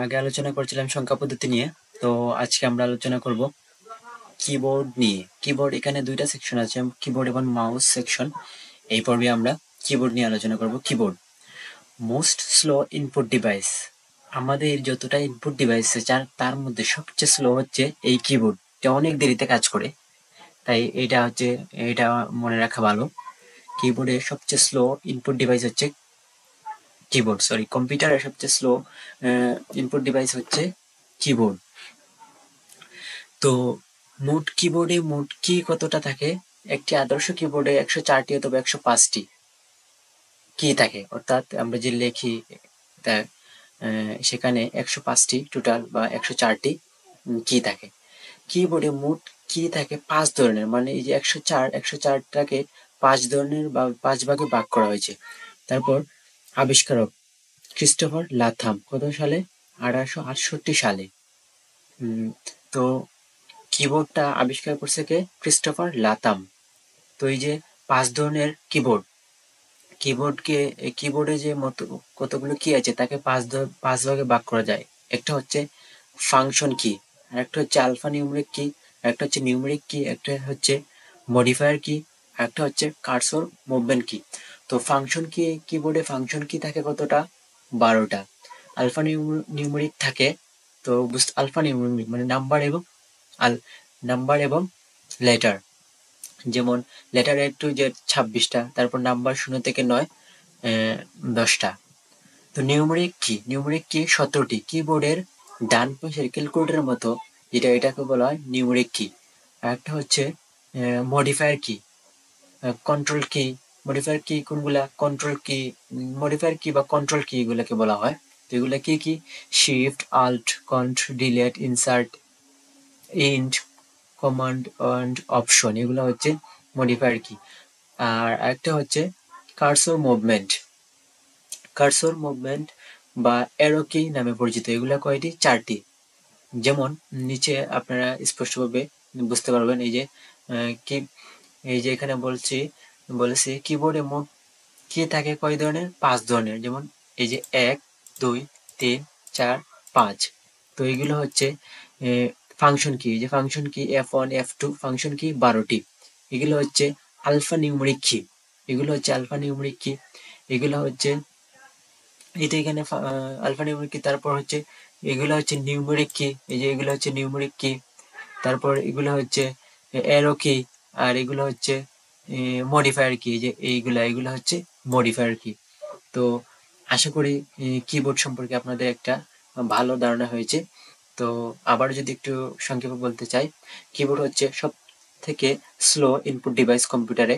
আগে আলোচনা করছিলাম সংখ্যা পদ্ধতি নিয়ে। তো আজকে আমরা আলোচনা করব কিবোর্ড নিয়ে। কিবোর্ড এখানে দুইটা সেকশন আছে, কিবোর্ড এবং মাউস সেকশন। এই পর্বে আমরা কিবোর্ড নিয়ে আলোচনা করব। Keyboard most slow input device. আমাদের যতটা ইনপুট ডিভাইস আছে তার মধ্যে সবচেয়ে স্লো হচ্ছে এই কিবোর্ড। এটা অনেক দেরিতে কাজ করে, তাই এটা মনে রাখা ভালো। কিবোর্ডের সবচেয়ে স্লো ইনপুট ডিভাইস হচ্ছে কম্পিউটারের সবচেয়ে স্লো ইনপুট ডিভাইস হচ্ছে কিবোর্ড। তো মোট কি কতটা থাকে? একটি আদর্শ কিবোর্ডে 104টি অথবা 105টি কি থাকে, অর্থাৎ আমরা যে লিখি সেখানে 105টি টোটাল বা 104টি কি থাকে। কিবোর্ডে মোট কি থাকে 5 ধরনের, মানে এই যে 104টাকে 5 ধরনের বা 5 ভাগে ভাগ করা হয়েছে। তারপর আবিষ্কারক ক্রিস্টোফার লাথাম কত সালে? 1868 সালে। তো কিবোর্ডটা আবিষ্কার করছে কে? Christopher Latham. তো এই যে 5 ধরনের কিবোর্ডে যে কতগুলো কি আছে তাকে 5 ভাগে ভাগ করা যায়। একটা হচ্ছে ফাংশন কি, একটা হচ্ছে আলফা নিউমেরিক কি, একটা হচ্ছে নিউমেরিক কি, একটা হচ্ছে মডিফায়ার কি, একটা হচ্ছে কার্সর মুভমেন্ট কি। তো ফাংশন কি, কিবোর্ডে ফাংশন কি থাকে কতটা? 12টা। আলফা নিউমেরিক থাকে, তো আলফা নিউমেরিক মানে নাম্বার এবং লেটার। যেমন লেটার A to Z 26টা, তারপর নাম্বার 0 থেকে 9 10টা। তো নিউমেরিক কি 17টি। কিবোর্ডের ডান পাশের ক্যালকুলেটরের মতো এটাকে বলা হয় নিউমেরিক কি। একটা হচ্ছে মডিফায়ার কি, কন্ট্রোল কি। মডিফায়ার কি কোনগুলা? মডিফায়ার কি বা কন্ট্রোল কি এগুলাকে বলা হয়। তো এগুলা কি কি? শিফট, আল্ট, কন্ট, ডিলেট, ইনসার্ট, ইন্ট, কমান্ড এন্ড অপশন, এগুলো হচ্ছে মডিফায়ার কি। আর একটা হচ্ছে কার্সর মুভমেন্ট বা অ্যারো কি নামে পরিচিত। এগুলা কয়টি? 4টি। যেমন নিচে আপনারা স্পষ্টভাবে বুঝতে পারবেন। এই যে এখানে বলেছি কিবোর্ডে মোট কি থাকে কয় ধরনের? 5 ধরনের। যেমন এই যে 1, 2, 3, 4, 5। তো এগুলো হচ্ছে ফাংশন কি। যে ফাংশন কি F1, F2 ফাংশন কি 12টি। এগুলো হচ্ছে আলফা নিউমেরিক কি। এগুলো হচ্ছে এটা এখানে আলফা নিউমেরিক কি। তারপর হচ্ছে এগুলো হচ্ছে নিউমেরিক কি। এই যে এগুলো হচ্ছে নিউমেরিক কি। তারপর এগুলো হচ্ছে অ্যারো কি, আর এগুলো হচ্ছে মডিফায়ার কি। যে এগুলো হচ্ছে মডিফায়ার কি। তো আশা করি কিবোর্ড সম্পর্কে আপনাদের একটা ভালো ধারণা হয়েছে। তো আবার যদি একটু সংক্ষেপে বলতে চাই, কিবোর্ড হচ্ছে সব থেকে স্লো ইনপুট ডিভাইস কম্পিউটারে।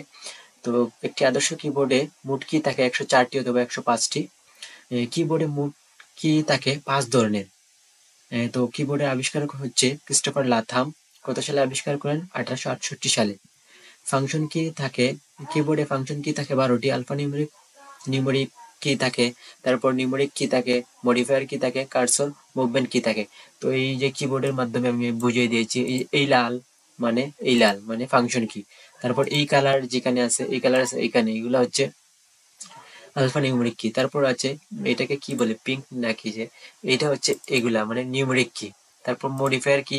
তো একটি আদর্শ কিবোর্ডে মোট কি থাকে 104টি অথবা 105টি। কিবোর্ডে মোট কি থাকে 5 ধরনের। তো কিবোর্ডের আবিষ্কারক হচ্ছে ক্রিস্টোফার লাথাম। কত সালে আবিষ্কার করেন? 1868 সালে। ফাংশন কি থাকে, কিবোর্ডে ফাংশন কি থাকে 12টি। আলফা নিউমেরিক কি থাকে, তারপর নিউমেরিক কি থাকে, মডিফায়ার কি থাকে, কার্সর মুভমেন্ট কি থাকে। তো এই যে কিবোর্ডের মাধ্যমে আমি বুঝিয়ে দিয়েছি, এই লাল মানে ফাংশন কি। তারপর এই কালার যেখানে আছে, এই কালার আছে এখানে, এগুলো হচ্ছে আলফা নিউমেরিক কি। তারপর আছে এটাকে কি বলে, পিঙ্ক নাকি, যে এটা হচ্ছে এগুলা মানে নিউমেরিক কি। তারপর মডিফায়ার কি,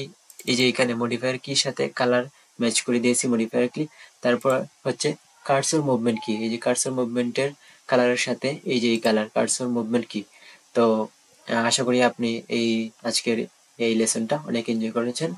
এই যে এখানে মডিফায়ার কির সাথে কালার ম্যাচ করে দিয়েছি মডিফায়ার কি। তারপর হচ্ছে কার্সর মুভমেন্ট কি, এই যে কার্সর মুভমেন্টের কালারের সাথে এই যে এই কালার কার্সর মুভমেন্ট কি। তো আশা করি আপনি আজকের এই লেসনটা অনেক এনজয় করেছেন।